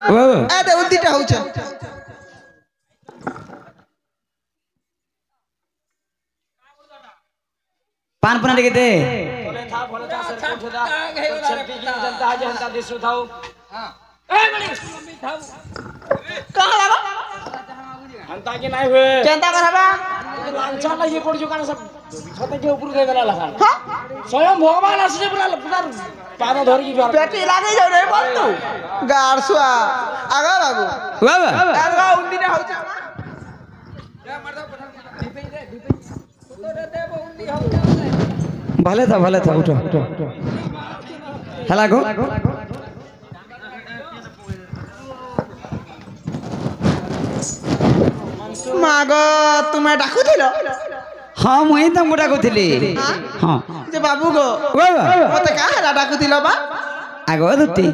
এ দে উল্টিটা হচ্ছে पान पुना लेके दे कहाँ लगा हंता के नहीं हुए चिंता कर बा लांछा लगी पड़ जो काने सब छते के ऊपर गए गला लखा स्वयं भगवान आसे पूरा पूरा पाद धर की बार पेटी लागे जाऊ रे बोल तू गारसुआ आगा बाबू बाबा आगा उल्टीटा হচ্ছে भले था उठो हला गो মাগো তুমি ডাকুছিল हाँ मुई तुम गोटा कहली हाँ যে বাবু গো बाबा মতে কাহলা ডাকুছিল বা आगो दुती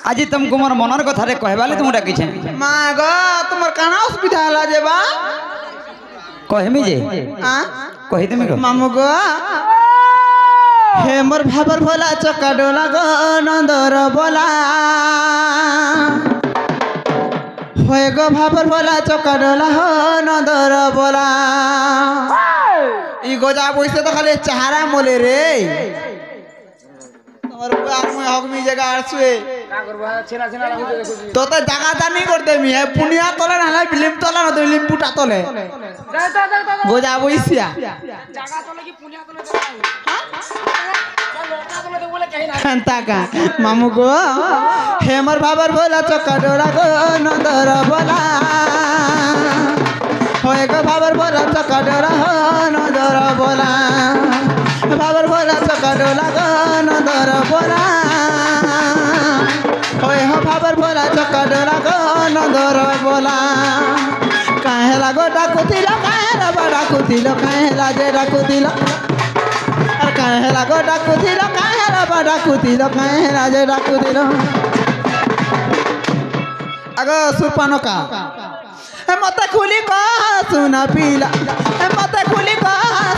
आज तुमको मोर मनर कथा रे कहबाले तुम डाकी छे মাগো তোমার কানা অসুবিধা হলা যে বা कहमी जे कहि तुम को মামু গো হে মোর ভাবর ভোলা চকা ডোলা গো নন্দর বলা হয়ে গো ভাবর ভোলা চকা ডোলা হো নন্দর বলা ই গোজা বইছে তো খালি চেহারা মলে রে তোমার আর মই হগমি জায়গা আসছে का करबा छेना छेना लागु देखो তো তো জায়গা দানি করতে মি হে পুনিয়া তলে না হলে ফিল্ম তলে না তো লিম্পুটা তলে গোজা বইছিয়া जागा तो लगी पुनिया तो लगा लोटा तो लगे बोले कहीं ना কান্তাকা মামু গো হেমর ভাবর ভোলা চকা ডোলা গো নন্দর বলা হয়ে গো ভাবর ভোলা চকা ডোলা হো নন্দর বলা ভাবর ভোলা চকা ডোলা গো নন্দর বলা হয়ে হো ভাবর ভোলা চকা ডোলা গো নন্দর বলা কাহেলা গো ডাকুতিল কাহেলা বা ডাকুতিল কাহেলা যে ডাকুতিল আর কাহেলা গো ডাকুতিল কাহেলা বা ডাকুতিল কাহেলা যে ডাকুতিল আগো সুপানকা এ মতে খুলি ক সুনা পিলা এ মতে খুলি ক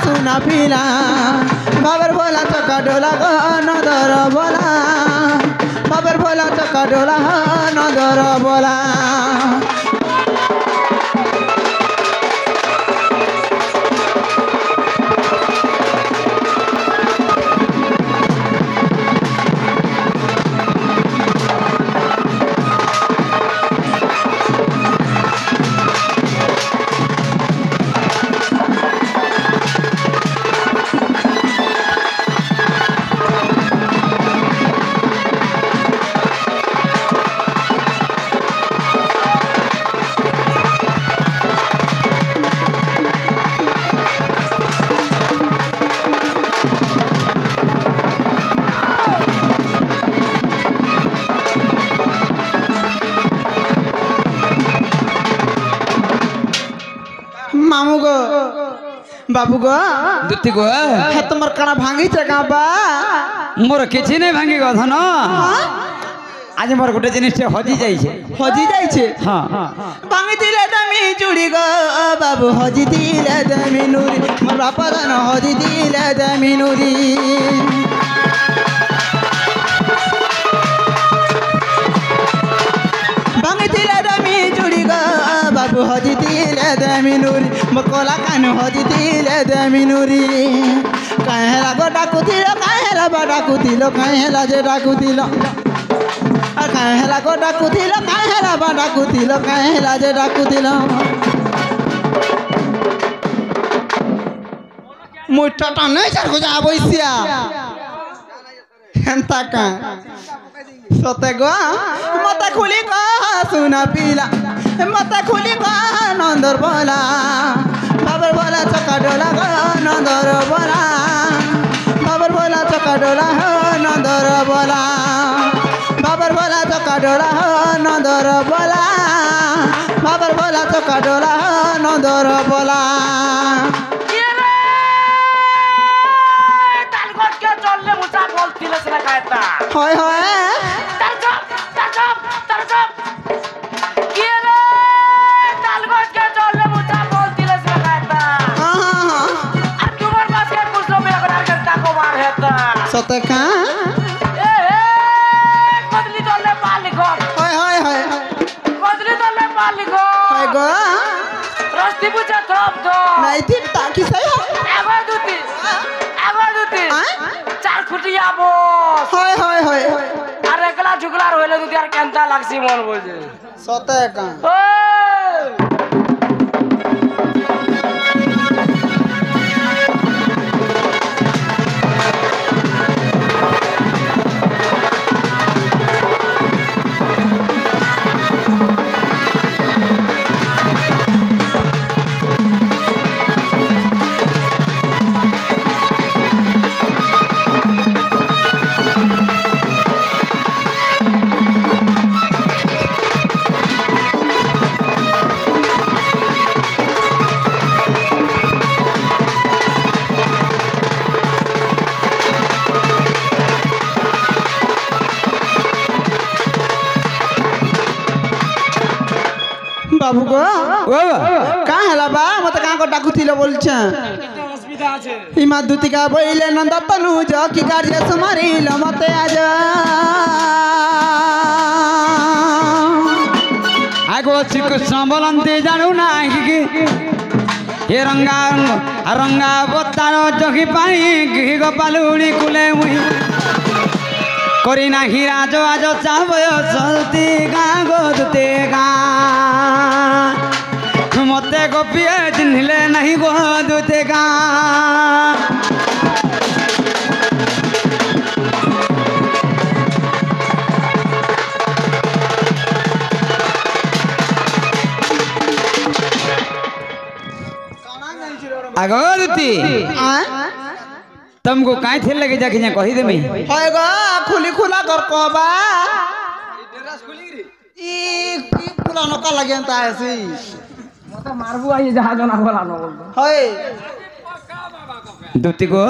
সুনা পিলা বাবার ভোলা চকা ডোলা গো নদর বলা বাবার ভোলা চকা ডোলা নদর বলা মামু গো বাবু গো दुती को হে তোমার কানা ভাঙিছে গাবা मोर किछि नहीं भांगी गधन आज मोर गोटे जिनिस हजी जाइछे হজি যাইছে हाँ ভাঙি দিলে তুমি চুড়ি গো বাবু হজি দিলে তুমি নুরি মোর বাপা জান হজি দিলে তুমি নুরি ভাঙি দিলে তুমি চুড়ি গো বাবু হজি দিলে তুমি নুরি মোর কলা কান হজি দিলে তুমি নুরি কাহেলা গো ডাকুতিল কাহেলা বা ডাকুতিল কাহেলা যে ডাকুতিল কাহেলা গো ডাকুতিল কাহেলা বা ডাকুতিল কাহেলা যে ডাকুতিল মুঠটা নেই চার গোজা বইছিয়া হেন্তা কা সতে গো মতে খুলি গো সুনা পিলা মতে খুলি গো নন্দর বলা বাবার বলা চকা ডোলা গো নন্দর বলা বাবার বলা চকা ডোলা হো নন্দর বলা বাবার বলা চকা ডোলা হো নন্দর বলা বাবার বলা চকা ডোলা হো নন্দর বলা तालगोट के चलले मुसा बोलतिले से कायता হয় হয় तरजम के रे तालगोट के चलले मुसा बोलतिले से कायता আর তোমার মাঝে কুছো মেয়ে করে আর কাকো মার হেতা সতে কা এ কদলি চললে মালিক হয় হয় मालिको हाय गो रस्ती बुझा थप दो नहीं थी ताकि सही हो एगो दुती चार खुटिया बोस हाय हाय हाय আর একলা ঝুকলা রইলে দুটি আর কেনতা লাগছি মন বলছে सते का बाबू गो ও कहाँ है बा मत कहाँ को डाकू थी बोलछे অসুবিধা আছে इमा दुतिका बोइले नंद तनु जो की कार्य समारी मते आज আগো শ্রীকৃষ্ণ বলন্তি জানু না কি হে রঙ্গা রঙ্গা বতার জগি পাই গৃহ গোপালুনি কুলে মুই করি না হিরাজ আজ চাবয় সলতি গা গো দুতে গা মতে গোপিয়ে চিহ্নিলে নাহি গো দুতে গা আগো দুতি तुमको काहे थे लगे जाके जा कही देमी हाय गो खुली खुला कर कहबा ई की खुला नका लगे अंता ऐसी মতে মারবো আই জাহাজ না বলা ন বলতো हाय দুতি গো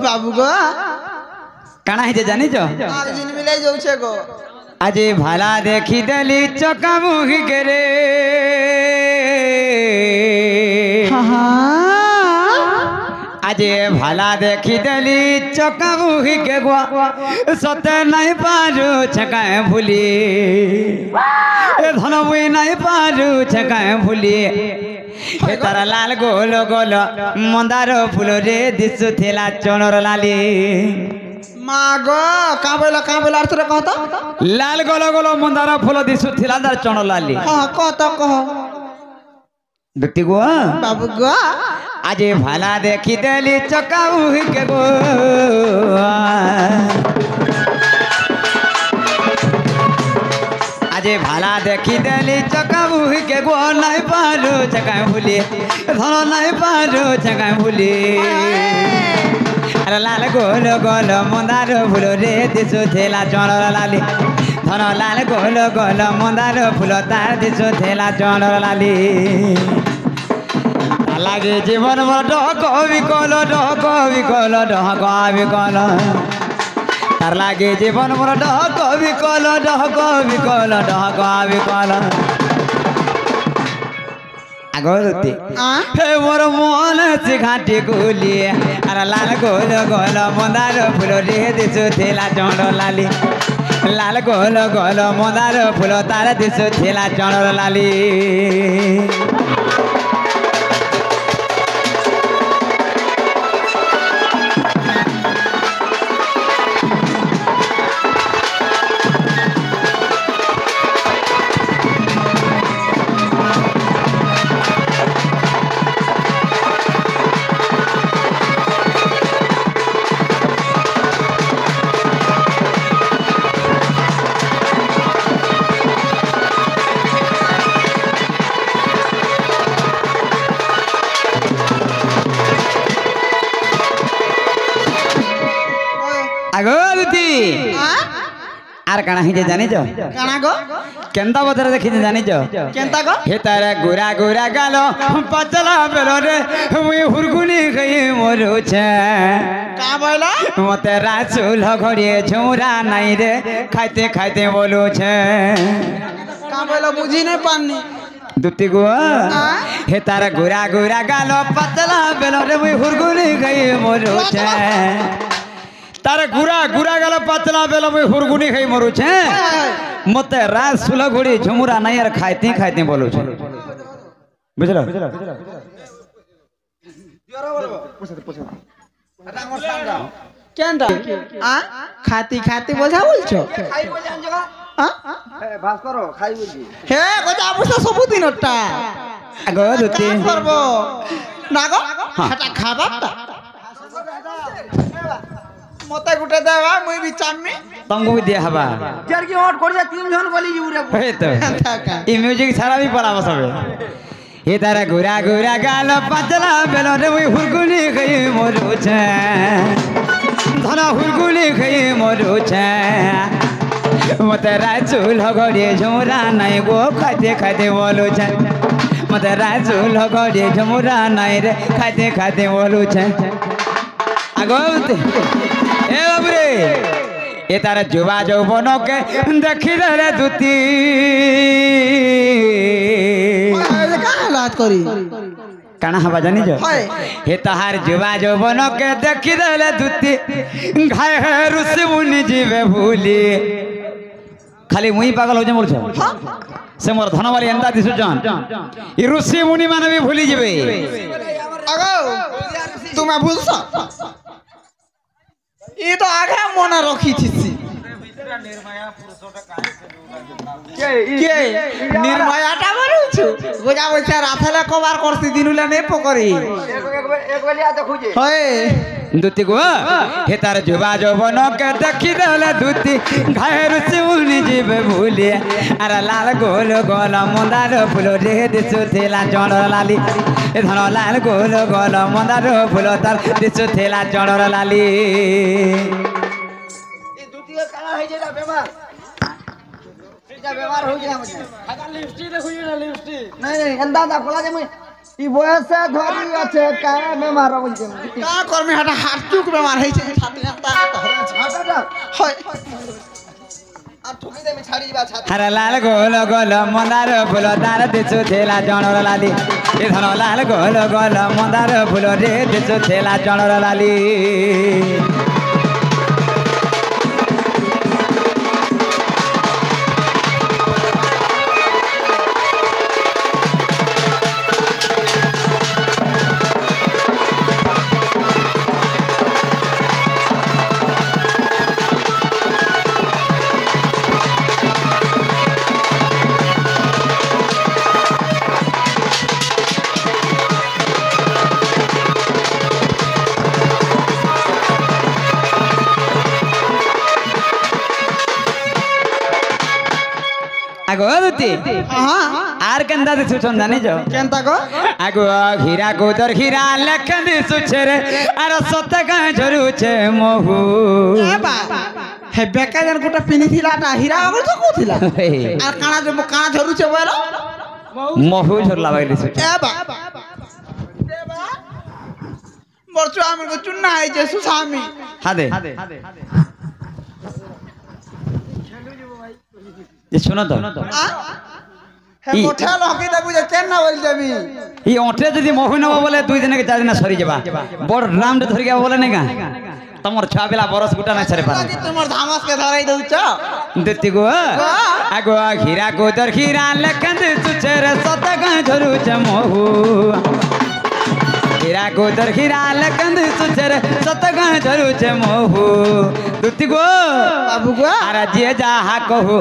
बाबू गो काना है जानी जो आग जिन मिले जाऊ छे गो आज भाला देखी दली चका मुही करे आज भाला देखी दली चका मुही के गुआ सते नहीं पारू छकाए भूली ए धन मुई नहीं पारू छकाए भूली हे तारा लाल गोल गोल मंदार फूल रे दिसु थेला चनर लाली मागो का बोला अर्थ रे कहता लाल गोल गोल मंदार फूल दिसु थेला दार चनर लाली हां कहता कह दुती गो बाबू गो आज भाला देखी दली चका उही के गो आज भाला देखी दली चका उही के गो नहीं पारो चका भूली धन नहीं पारो चका भूली अरे लाल गोल गोल मंदार फूल रे दिसु थेला चनर लाली धन लाल गोल गोल मंदार फूल तार दिसु थेला चनर लाली लागे जीवन मोर डहक विकल तार लागे जीवन मोर डहक विकल आगरती हे मोर मन से घाटी गुली अरे लाल गोल गोल मंदार फूल रे दिसु थेला चंडर लाली लाल गोल गोल मंदार फूल तार दिसु थेला चंडर लाली आगरती आर काना ही जानी जो काना गो केंता बदर देखी जानी जो केंता गो हे तारा गोरा गोरा गालो पचला बेलो रे मुई हुरगुनी गई मोरो छे का बोला मते रासुल घड़िए झुरा नहीं रे खाते खाते बोलो छे का बोला बुझी नहीं पानी दुती गो हे तारा गोरा गोरा गालो पचला बेलो रे मुई हुरगुनी गई मोरो छे तारे गुरा गुरा गला पतला बेला में हुरगुनी खाई मरु छे मते रात सुला घोड़ी झुमुरा नहीं यार खाइते खाइते बोलू छे बुझलो কেনটা খাতি খাতি বোঝা বলছো হে কথা অবশ্য সবুদিন ওটা আগো দুতি করব না গো সেটা খাবার মতে গুটে দেবা মুই বি চামমি तुमको भी दिया हवा यार की हट कर जा तीन जन गली उरे हे तो ये म्यूजिक सारा भी पड़ा बस अबे ये तारा गुरा गुरा गाल पतला बेलो रे वही हुरगुनी गई मोरू छे धना हुरगुनी गई मोरू छे मते राजूल घड़े झुमरा नहीं गो खाते खाते बोलू छे मते राजूल घड़े झुमरा नहीं रे खाते खाते बोलू छे आगो ए बाबरे ये तारा जुवा जौबनो के देखी रे दुती हालात करी काना हवा जानी जो हे तहार जुवा जौबनो के देखी रे दुती घाय है रुसी मुनि जीवे भूली खाली मुई पागल हो जे मोर छ से मोर धन वाली एंदा दिसु जान ई रुसी मुनि माने भी भूली जेबे আগো তুমি বুঝছো ये तो आगे मना रखी थी निर्मायाटा বলছো গোজা বলছে রাথালে কবার করছি দিনুলা নে পকরি एक गली आ देखु जे হয় दुती गो हे तार जुबा जौबन के देखी देले दुती घायर सिउनी जीवे भूली अरे लाल गोल गोल मंदार फूल रे दिसु थेला जणर लाली ए धन लाल गोल गोल मंदार फूल तार दिसु थेला जणर लाली ए दुती के काला है जेला बेमार जा बेमार हो गया मुझे खाली लिपस्टिक देखु जे लिपस्टिक नहीं अंदा दा कोला जे मैं ई बयस धरी আছে কায় বেমার হইছে কা করমে হাটা হাটচুক বেমার হইছে ছাতি তা হাটাটা হয় আর ঠুকি দে আমি ছাড়ি দিবা ছাতি अरे लाल गोल गोल मंदार फूल तार दिसु थेला जणर लाली ए धन लाल गोल गोल मंदार फूल रे दिसु थेला जणर लाली आगो दुती हां आर कंदा दिसु चंदानी जो केनता गो आगो हीरा गोदर हीरा लखन दिसु छरे अरे सत गाय झरू छे मोहू ए बा हे बेका जन गोटा पिनी थिला ता हीरा अगर तो कोथिला আর কানা যে কানা ঝরুছে বলো मोहू झरला बाई दिसु এ বা মরচু আমি কো চুন্না আইছে সুসামি हादे ये सुनो तो হে মোঠা লকি দেবু যে কেন না বল যাবি ये ओठे जदी मोहू न बोले 2 दिन के 4 दिन सरी जेबा बड़ राम दे धरि के बोले नै का तमर छा बेला बरस गुटा नै सरे पारे তোমার ধামাস কে ধরাই দউছ देती गो आगो हीरा गोदर हीरा लखन सुचर सत गाय झरू छ मोहू हीरा गोदर हीरा लखन सुचर सत गाय झरू छ मोहू दुती गो बाबू गो अरे जे जाहा कहू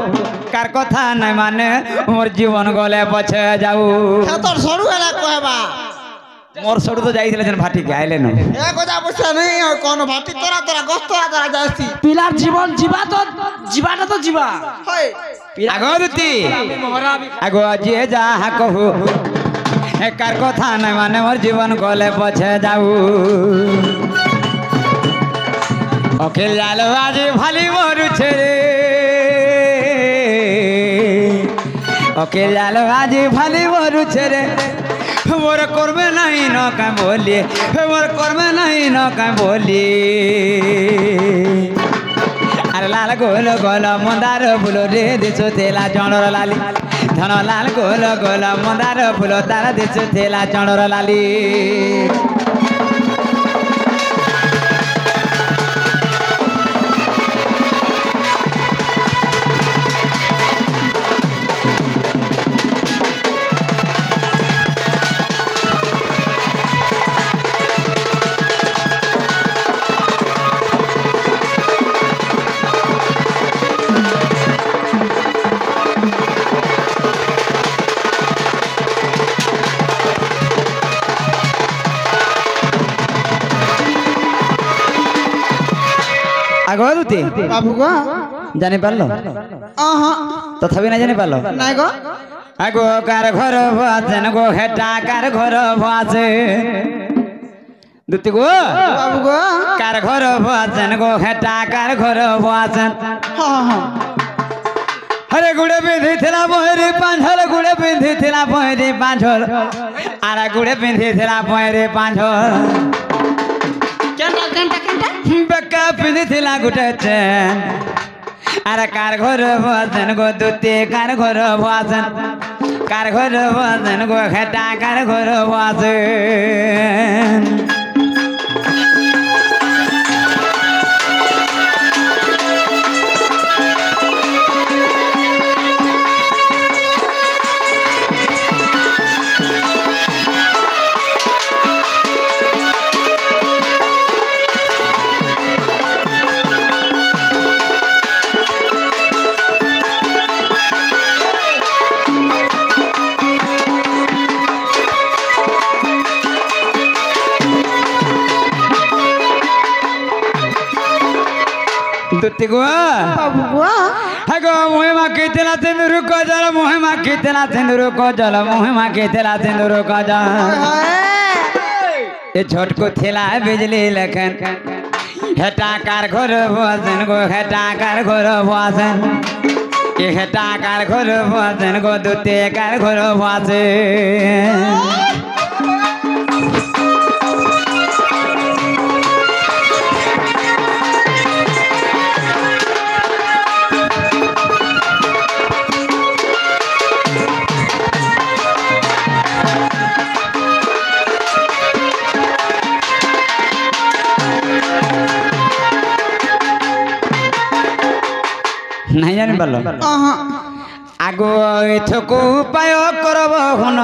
कार कथा नै माने मोर जीवन गले पछे जाऊ হে তোর সরু এলা কহবা मोर सडू तो जाइथिले जन भाटी के आइले न এ কথা বুঝছ নাই কোন ভাটি তোরা তোরা গস্ত তোরা যাইছি পিলার জীবন জীবা তো জীবাটা তো জীবা হয় आगो दुती आगो जे जाहा कहू कार कथा नै माने मोर जीवन गले पछे जाऊ अखिल लाल बाजी भाली मरु छे अखिल लाल बाजी भाली मरु छे रे मोर कर्मे नहीं न का बोली मोर कर्मे नहीं न का बोली अरे लाल गोल गोल मंदार फूल रे दिसु थेला जणर लाली धन लाल गोल गोल मंदार फूल तार दिसु थेला जणर लाली গো দুতি বাবু গো জানি পারলো আহা তথাপি না জানি পারলো নাই গো আগো কার ঘর ভাছেন গো হেটা কার ঘর ভাছে দুতি গো বাবু গো কার ঘর ভাছেন গো হেটা কার ঘর ভাছেন হ্যাঁ হ্যাঁ আরে গুড়ে পিঁধিলা বহরি পাঁঝর গুড়ে পিঁধিলা বহরি পাঁঝর আরে গুড়ে পিঁধিলা বহরি পাঁঝর কেনটা কেনটা কেনটা বেকা পিঁধিলা গুটে চেন আরে কার ঘর ভাছেন গো দুতি কার ঘর ভাছেন কার ঘর ভাছেন গো হেটা কার ঘর ভাছেন দুতি গো বাবু গো হাগো মোহে মাকে তেলা তেন্দুর কজল মোহে মাকে তেলা তেন্দুর কজল মোহে মাকে তেলা তেন্দুর কজল এ ছোটকো থেলা বিজলি লখন হেটা কার ঘর ভাছেন গো হেটা কার ঘর ভাছেন এ হেটা কার ঘর ভাছেন গো দুতি কার ঘর ভাছেন নাই জানি পারলো আহা আগো এথকু উপায় করব হন